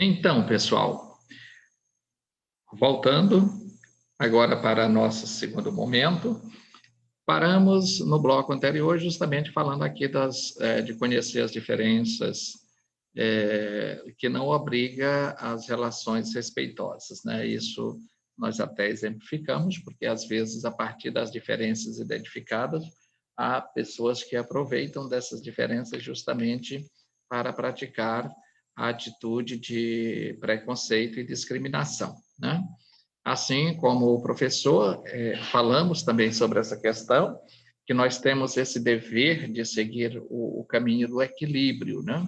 Então, pessoal, voltando agora para nosso segundo momento, paramos no bloco anterior justamente falando aqui de conhecer as diferenças, que não obriga às relações respeitosas, né? Isso nós até exemplificamos, porque às vezes, a partir das diferenças identificadas, há pessoas que aproveitam dessas diferenças justamente para praticar a atitude de preconceito e discriminação, né? Assim como o professor, falamos também sobre essa questão, que nós temos esse dever de seguir o caminho do equilíbrio, né?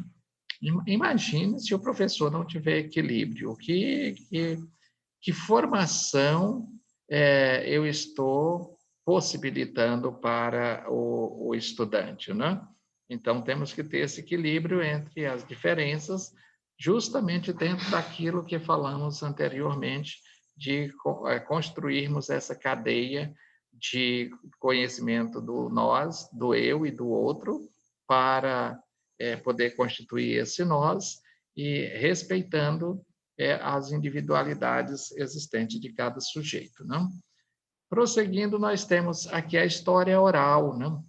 Imagine se o professor não tiver equilíbrio, que formação eu estou possibilitando para o estudante, né? Então, temos que ter esse equilíbrio entre as diferenças, justamente dentro daquilo que falamos anteriormente, de construirmos essa cadeia de conhecimento do nós, do eu e do outro, para poder constituir esse nós e respeitando as individualidades existentes de cada sujeito, não? Prosseguindo, nós temos aqui a história oral, não?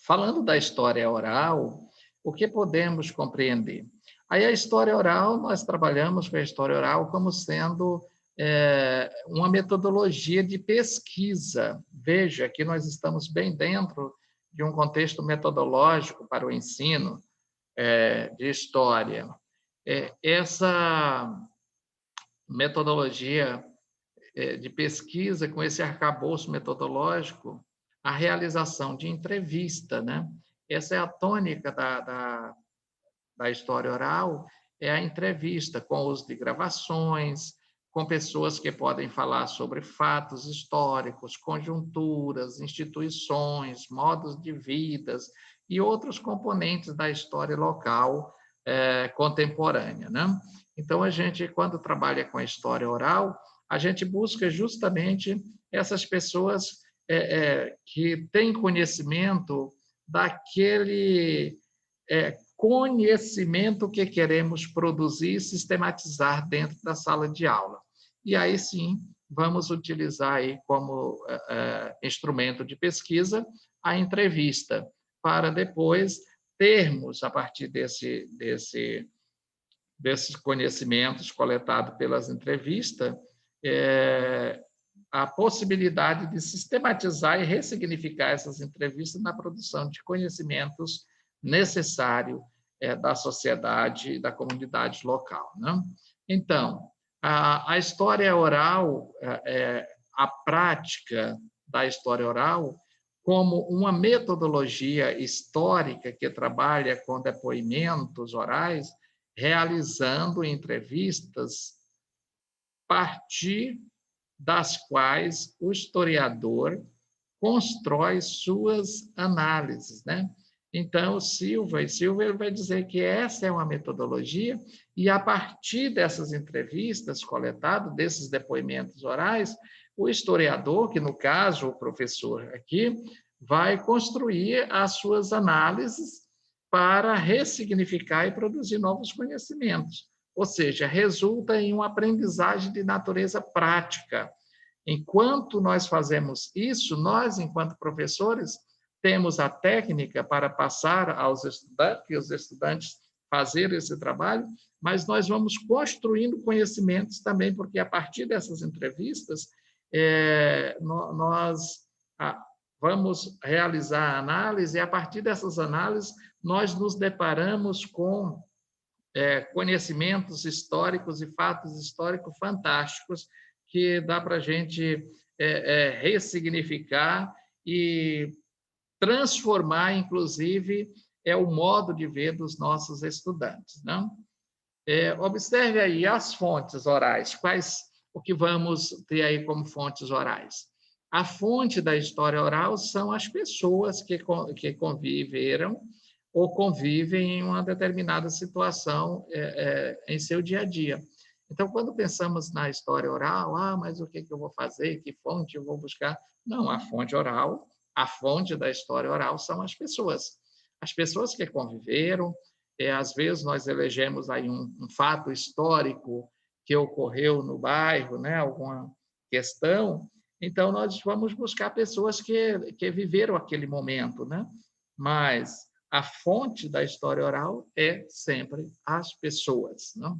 Falando da história oral, o que podemos compreender? Aí a história oral, nós trabalhamos com a história oral como sendo uma metodologia de pesquisa. Veja que nós estamos bem dentro de um contexto metodológico para o ensino de história. Essa metodologia de pesquisa, com esse arcabouço metodológico, a realização de entrevista, né? Essa é a tônica da história oral, é a entrevista com uso de gravações, com pessoas que podem falar sobre fatos históricos, conjunturas, instituições, modos de vidas e outros componentes da história local contemporânea, né? Então, a gente, quando trabalha com a história oral, a gente busca justamente essas pessoas que têm conhecimento daquele conhecimento que queremos produzir e sistematizar dentro da sala de aula. E aí sim, vamos utilizar aí como instrumento de pesquisa a entrevista, para depois termos, a partir desses conhecimentos coletados pelas entrevistas, a possibilidade de sistematizar e ressignificar essas entrevistas na produção de conhecimentos necessários da sociedade e da comunidade local, né? Então, a história oral, a prática da história oral, como uma metodologia histórica que trabalha com depoimentos orais, realizando entrevistas a partir das quais o historiador constrói suas análises, né? Então, Silva vai dizer que essa é uma metodologia e, a partir dessas entrevistas coletadas, desses depoimentos orais, o historiador, que no caso o professor aqui, vai construir as suas análises para ressignificar e produzir novos conhecimentos. Ou seja, resulta em uma aprendizagem de natureza prática. Enquanto nós fazemos isso, nós, enquanto professores, temos a técnica para passar aos estudantes, e os estudantes fazerem esse trabalho, mas nós vamos construindo conhecimentos também, porque a partir dessas entrevistas, nós vamos realizar a análise, e a partir dessas análises, nós nos deparamos com conhecimentos históricos e fatos históricos fantásticos que dá para a gente ressignificar e transformar, inclusive, o modo de ver dos nossos estudantes, não? Observe aí as fontes orais, o que vamos ter aí como fontes orais. A fonte da história oral são as pessoas que conviveram ou convivem em uma determinada situação em seu dia a dia. Então, quando pensamos na história oral, mas o que eu vou fazer? Que fonte eu vou buscar? Não, a fonte oral, a fonte da história oral são as pessoas que conviveram, Às vezes nós elegemos aí um fato histórico que ocorreu no bairro, né? Alguma questão, então nós vamos buscar pessoas que viveram aquele momento, né? Mas a fonte da história oral é sempre as pessoas, não?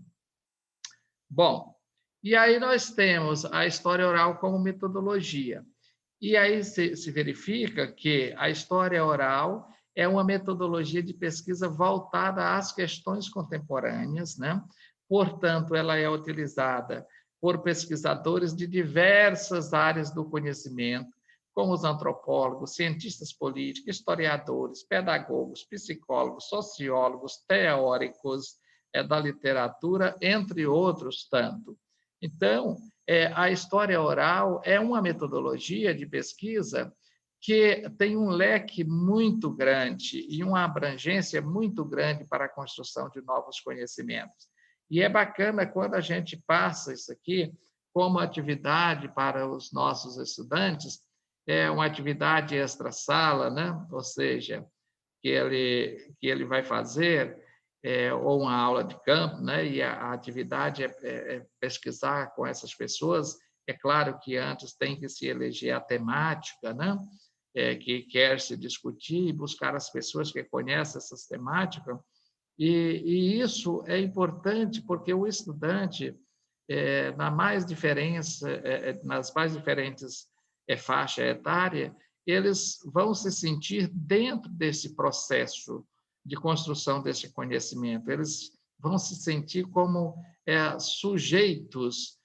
Bom, e aí nós temos a história oral como metodologia. E aí se verifica que a história oral é uma metodologia de pesquisa voltada às questões contemporâneas, né? Portanto, ela é utilizada por pesquisadores de diversas áreas do conhecimento, como os antropólogos, cientistas políticos, historiadores, pedagogos, psicólogos, sociólogos, teóricos da literatura, entre outros tanto. Então, a história oral é uma metodologia de pesquisa que tem um leque muito grande e uma abrangência muito grande para a construção de novos conhecimentos. E é bacana quando a gente passa isso aqui como atividade para os nossos estudantes, é uma atividade extra-sala, né? Ou seja, que ele vai fazer, ou uma aula de campo, né? E a atividade é pesquisar com essas pessoas. É claro que antes tem que se eleger a temática, né? Que quer se discutir, buscar as pessoas que conhecem essas temáticas. E isso é importante porque o estudante, nas mais diferentes faixa etária, eles vão se sentir dentro desse processo de construção desse conhecimento. Eles vão se sentir como sujeitos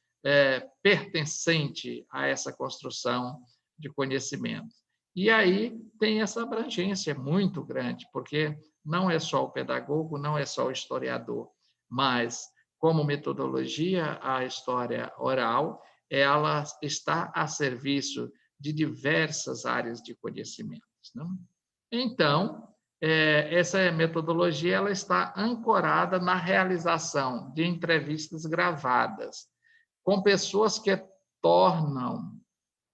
pertencentes a essa construção de conhecimento. E aí tem essa abrangência muito grande, porque não é só o pedagogo, não é só o historiador, mas como metodologia, a história oral, ela está a serviço de diversas áreas de conhecimentos. Não? Então, essa metodologia ela está ancorada na realização de entrevistas gravadas com pessoas que tornam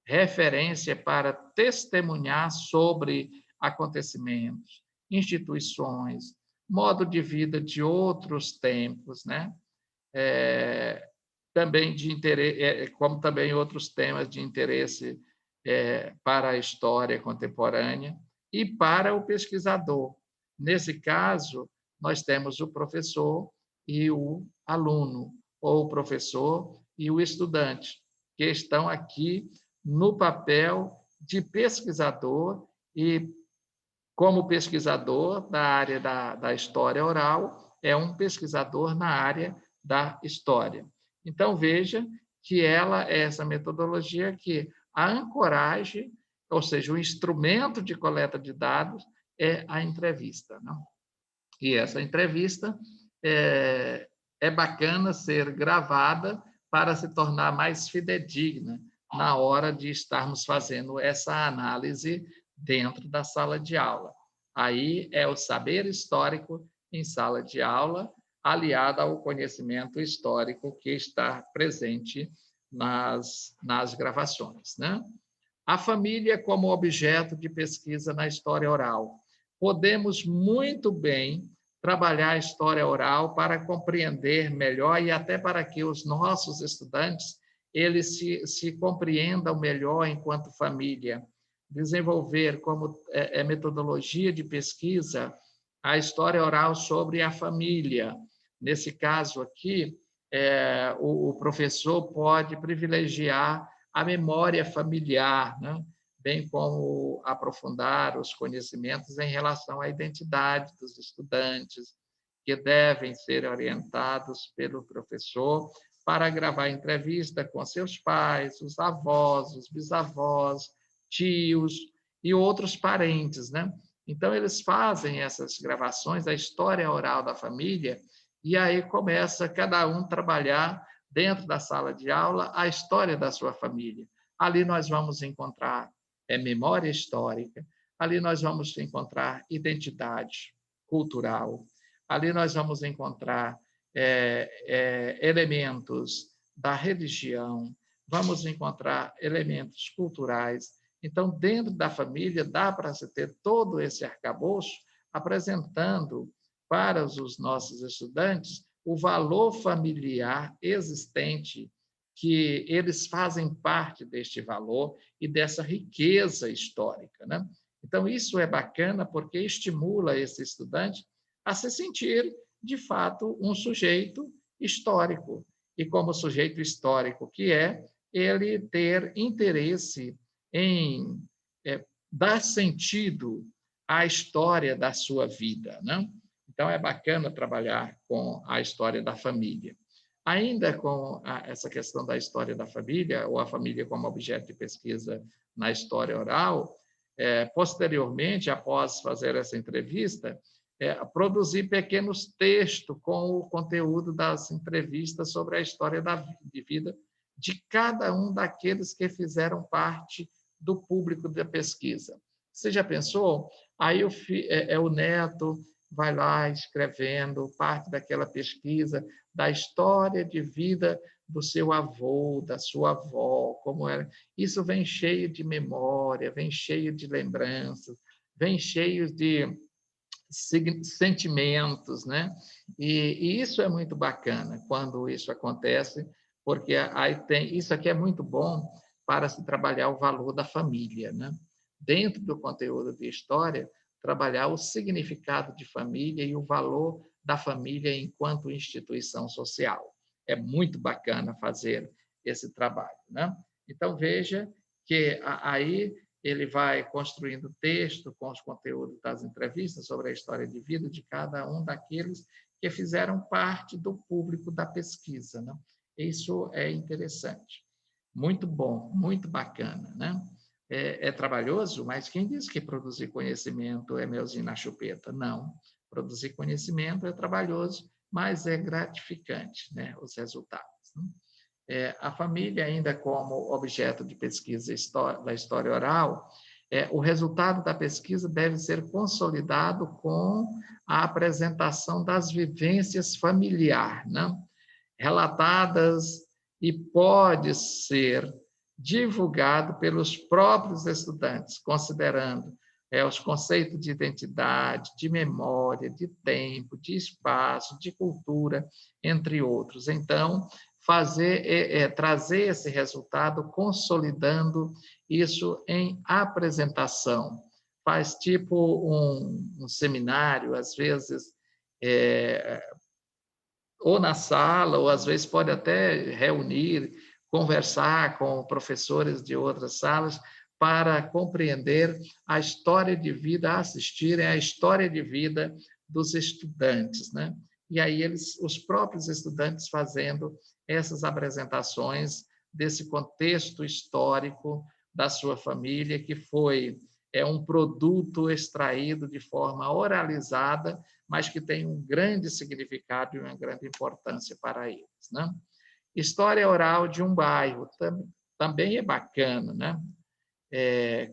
referência para testemunhar sobre acontecimentos, instituições, modo de vida de outros tempos, né? Também de interesse, como também outros temas de interesse para a história contemporânea e para o pesquisador. Nesse caso, nós temos o professor e o aluno, ou o professor e o estudante, que estão aqui no papel de pesquisador e, como pesquisador da área da história oral, é um pesquisador na área da história. Então, veja que ela é essa metodologia que a ancoragem, ou seja, o instrumento de coleta de dados, é a entrevista. Não? E essa entrevista é bacana ser gravada para se tornar mais fidedigna na hora de estarmos fazendo essa análise dentro da sala de aula. Aí é o saber histórico em sala de aula, aliado ao conhecimento histórico que está presente nas gravações. Né? A família como objeto de pesquisa na história oral. Podemos muito bem trabalhar a história oral para compreender melhor e até para que os nossos estudantes eles se compreendam melhor enquanto família. Desenvolver como metodologia de pesquisa a história oral sobre a família. Nesse caso aqui, o professor pode privilegiar a memória familiar, né? Bem como aprofundar os conhecimentos em relação à identidade dos estudantes, que devem ser orientados pelo professor para gravar entrevista com seus pais, os avós, os bisavós, tios e outros parentes, né? Então, eles fazem essas gravações da história oral da família e aí começa cada um trabalhar dentro da sala de aula a história da sua família. Ali nós vamos encontrar memória histórica, ali nós vamos encontrar identidade cultural, ali nós vamos encontrar elementos da religião, vamos encontrar elementos culturais. Então, dentro da família, dá para se ter todo esse arcabouço apresentando para os nossos estudantes o valor familiar existente, que eles fazem parte deste valor e dessa riqueza histórica, né? Então, isso é bacana porque estimula esse estudante a se sentir, de fato, um sujeito histórico. E como sujeito histórico que é, ele ter interesse em dar sentido à história da sua vida, né? Então, é bacana trabalhar com a história da família. Ainda com essa questão da história da família, ou a família como objeto de pesquisa na história oral, posteriormente, após fazer essa entrevista, produzir pequenos textos com o conteúdo das entrevistas sobre a história de vida de cada um daqueles que fizeram parte do público da pesquisa. Você já pensou? Aí o neto vai lá escrevendo parte daquela pesquisa da história de vida do seu avô, da sua avó, como era. Isso vem cheio de memória, vem cheio de lembranças, vem cheio de sentimentos, né? E isso é muito bacana quando isso acontece, porque aí isso aqui é muito bom para se trabalhar o valor da família, né? Dentro do conteúdo de história, trabalhar o significado de família e o valor da família enquanto instituição social. É muito bacana fazer esse trabalho, né? Então veja que aí ele vai construindo texto com os conteúdos das entrevistas sobre a história de vida de cada um daqueles que fizeram parte do público da pesquisa, né? Isso é interessante. Muito bom, muito bacana, né? É trabalhoso, mas quem diz que produzir conhecimento é melzinho na chupeta? Não. Produzir conhecimento é trabalhoso, mas é gratificante, né? Os resultados. Né? A família, ainda como objeto de pesquisa da história oral, o resultado da pesquisa deve ser consolidado com a apresentação das vivências familiares, né? Relatadas, e pode ser divulgado pelos próprios estudantes, considerando os conceitos de identidade, de memória, de tempo, de espaço, de cultura, entre outros. Então, trazer esse resultado consolidando isso em apresentação. Faz tipo um seminário, às vezes, ou na sala, ou às vezes pode até reunir, conversar com professores de outras salas para compreender a história de vida, assistirem à história de vida dos estudantes, né? E aí os próprios estudantes fazendo essas apresentações desse contexto histórico da sua família, que foi um produto extraído de forma oralizada, mas que tem um grande significado e uma grande importância para eles, né? História oral de um bairro também é bacana, né?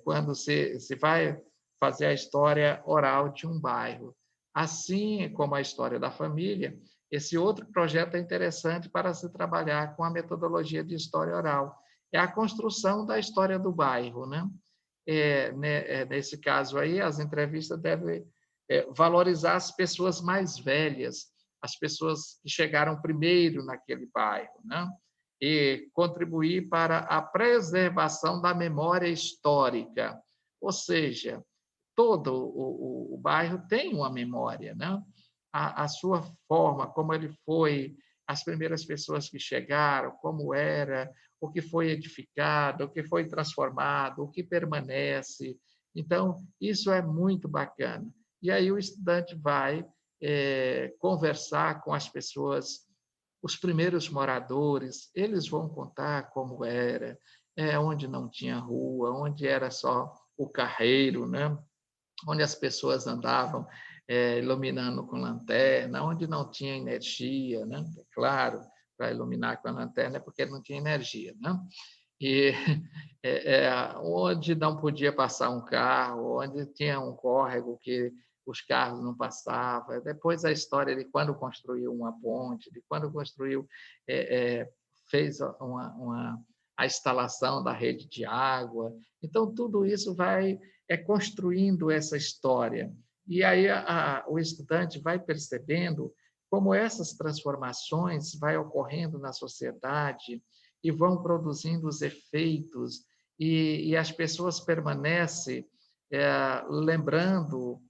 Quando se vai fazer a história oral de um bairro. Assim como a história da família, esse outro projeto é interessante para se trabalhar com a metodologia de história oral. É a construção da história do bairro, né? Nesse caso aí, as entrevistas devem valorizar as pessoas mais velhas, as pessoas que chegaram primeiro naquele bairro, né? E contribuir para a preservação da memória histórica. Ou seja, todo o bairro tem uma memória, né? A sua forma, como ele foi, as primeiras pessoas que chegaram, como era, o que foi edificado, o que foi transformado, o que permanece. Então, isso é muito bacana. E aí o estudante vai conversar com as pessoas, os primeiros moradores, eles vão contar como era, onde não tinha rua, onde era só o carreiro, né? Onde as pessoas andavam iluminando com lanterna, onde não tinha energia, né? Claro, para iluminar com a lanterna é porque não tinha energia, né? E onde não podia passar um carro, onde tinha um córrego que os carros não passavam. Depois a história de quando construiu uma ponte, de quando construiu, fez a instalação da rede de água. Então, tudo isso vai construindo essa história. E aí o estudante vai percebendo como essas transformações vai ocorrendo na sociedade e vão produzindo os efeitos, e as pessoas permanecem lembrando,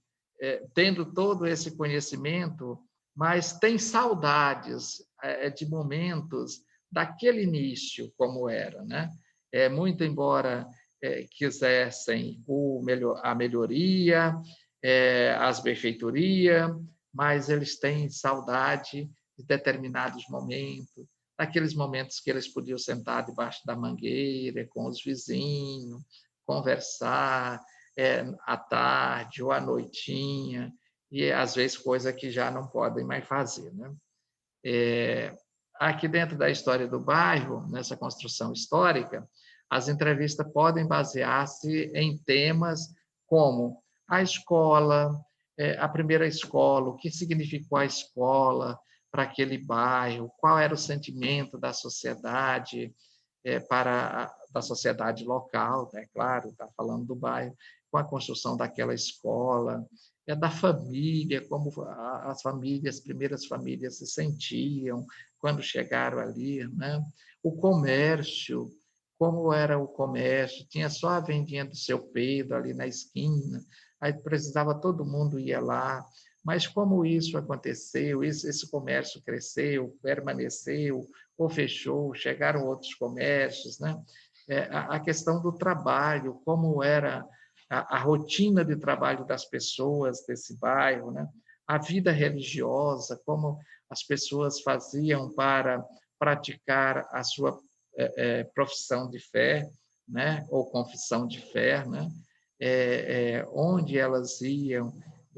tendo todo esse conhecimento, mas tem saudades de momentos daquele início, como era, né? Muito embora quisessem a melhoria, as benfeitorias, mas eles têm saudade de determinados momentos, daqueles momentos que eles podiam sentar debaixo da mangueira com os vizinhos, conversar à tarde ou à noitinha, e às vezes coisa que já não podem mais fazer, né? Aqui dentro da história do bairro, nessa construção histórica, as entrevistas podem basear-se em temas como a escola, a primeira escola, o que significou a escola para aquele bairro, qual era o sentimento da sociedade da sociedade local, é claro, está falando do bairro, com a construção daquela escola, da família, como as famílias, as primeiras famílias se sentiam quando chegaram ali, né? O comércio, como era o comércio, tinha só a vendinha do seu Pedro ali na esquina, aí precisava, todo mundo ia lá, mas como isso aconteceu, esse comércio cresceu, permaneceu, ou fechou, chegaram outros comércios, né? A questão do trabalho, como era a rotina de trabalho das pessoas desse bairro, né? A vida religiosa, como as pessoas faziam para praticar a sua profissão de fé, né? Ou confissão de fé, né? Onde elas iam.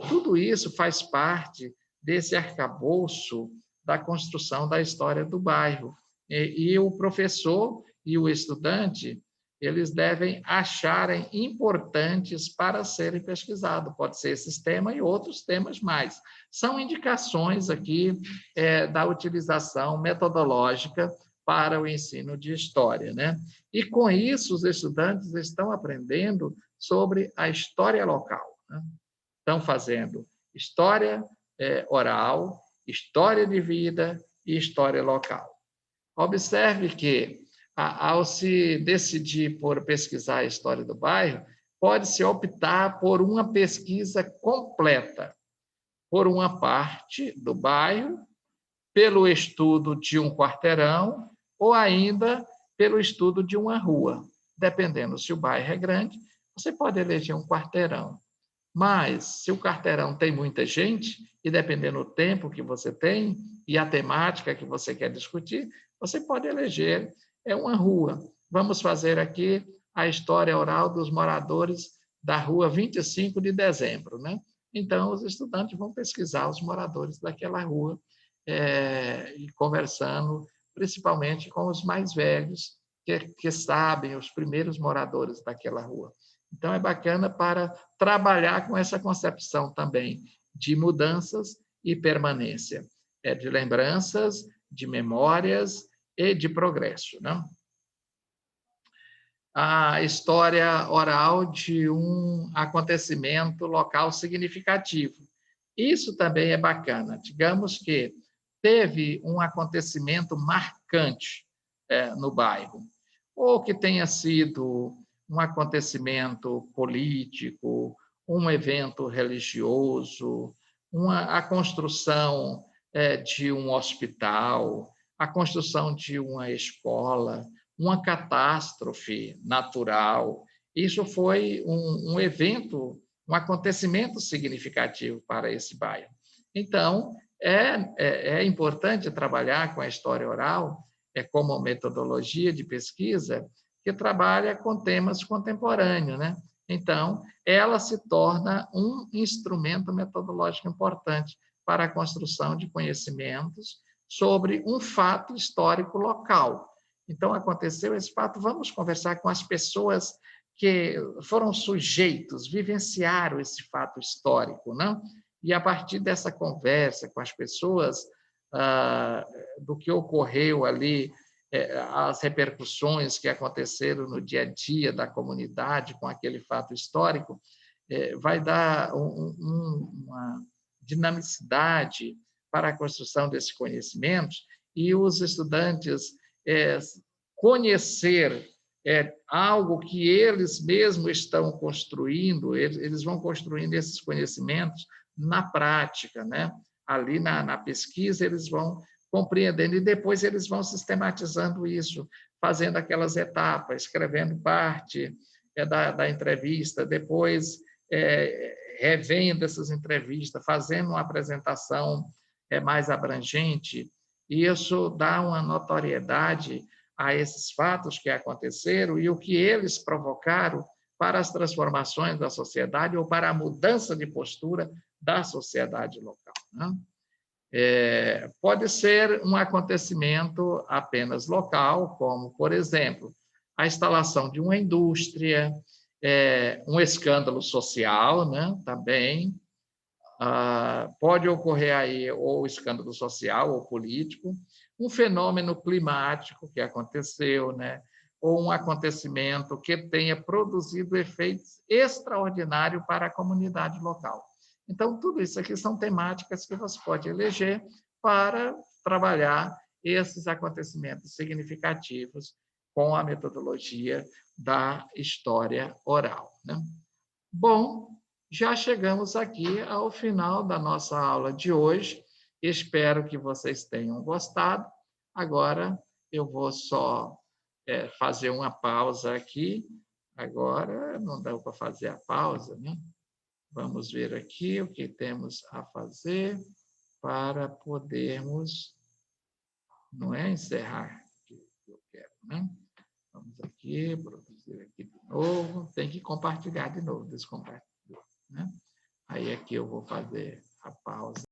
Tudo isso faz parte desse arcabouço da construção da história do bairro. E o professor e o estudante, eles devem acharem importantes para serem pesquisados. Pode ser esses temas e outros temas mais. São indicações aqui da utilização metodológica para o ensino de história, né? E com isso os estudantes estão aprendendo sobre a história local, né? Estão fazendo história oral, história de vida e história local. Observe que, ao se decidir por pesquisar a história do bairro, pode-se optar por uma pesquisa completa, por uma parte do bairro, pelo estudo de um quarteirão ou ainda pelo estudo de uma rua. Dependendo se o bairro é grande, você pode eleger um quarteirão. Mas, se o quarteirão tem muita gente, e dependendo do tempo que você tem e a temática que você quer discutir, você pode eleger uma rua. Vamos fazer aqui a história oral dos moradores da rua 25 de dezembro, né? Então, os estudantes vão pesquisar os moradores daquela rua e conversando, principalmente com os mais velhos, que sabem, os primeiros moradores daquela rua. Então, é bacana para trabalhar com essa concepção também de mudanças e permanência, de lembranças, de memórias e de progresso, né? A história oral de um acontecimento local significativo. Isso também é bacana. Digamos que teve um acontecimento marcante no bairro, ou que tenha sido um acontecimento político, um evento religioso, a construção de um hospital, a construção de uma escola, uma catástrofe natural. Isso foi um evento, um acontecimento significativo para esse bairro. Então, é importante trabalhar com a história oral como metodologia de pesquisa que trabalha com temas contemporâneos, né? Então, ela se torna um instrumento metodológico importante para a construção de conhecimentos sobre um fato histórico local. Então, aconteceu esse fato, vamos conversar com as pessoas que foram sujeitos, vivenciaram esse fato histórico, não? E a partir dessa conversa com as pessoas, do que ocorreu ali, as repercussões que aconteceram no dia a dia da comunidade com aquele fato histórico, vai dar uma dinamicidade para a construção desses conhecimentos e os estudantes conhecer algo que eles mesmos estão construindo, eles vão construindo esses conhecimentos na prática, né? Ali na pesquisa, eles vão compreendendo e depois eles vão sistematizando isso, fazendo aquelas etapas, escrevendo parte da entrevista, depois revendo essas entrevistas, fazendo uma apresentação mais abrangente, e isso dá uma notoriedade a esses fatos que aconteceram e o que eles provocaram para as transformações da sociedade ou para a mudança de postura da sociedade local, né? Pode ser um acontecimento apenas local, como, por exemplo, a instalação de uma indústria, um escândalo social, né, também. Pode ocorrer aí ou escândalo social ou político, um fenômeno climático que aconteceu, né, ou um acontecimento que tenha produzido efeitos extraordinários para a comunidade local. Então, tudo isso aqui são temáticas que você pode eleger para trabalhar esses acontecimentos significativos com a metodologia da história oral, né? Bom, já chegamos aqui ao final da nossa aula de hoje. Espero que vocês tenham gostado. Agora, eu vou só fazer uma pausa aqui. Agora, não dá para fazer a pausa, né? Vamos ver aqui o que temos a fazer para podermos, não é encerrar o que eu quero, né? Vamos aqui, produzir aqui de novo. Tem que compartilhar de novo, descompartilhar, né? Aí aqui eu vou fazer a pausa.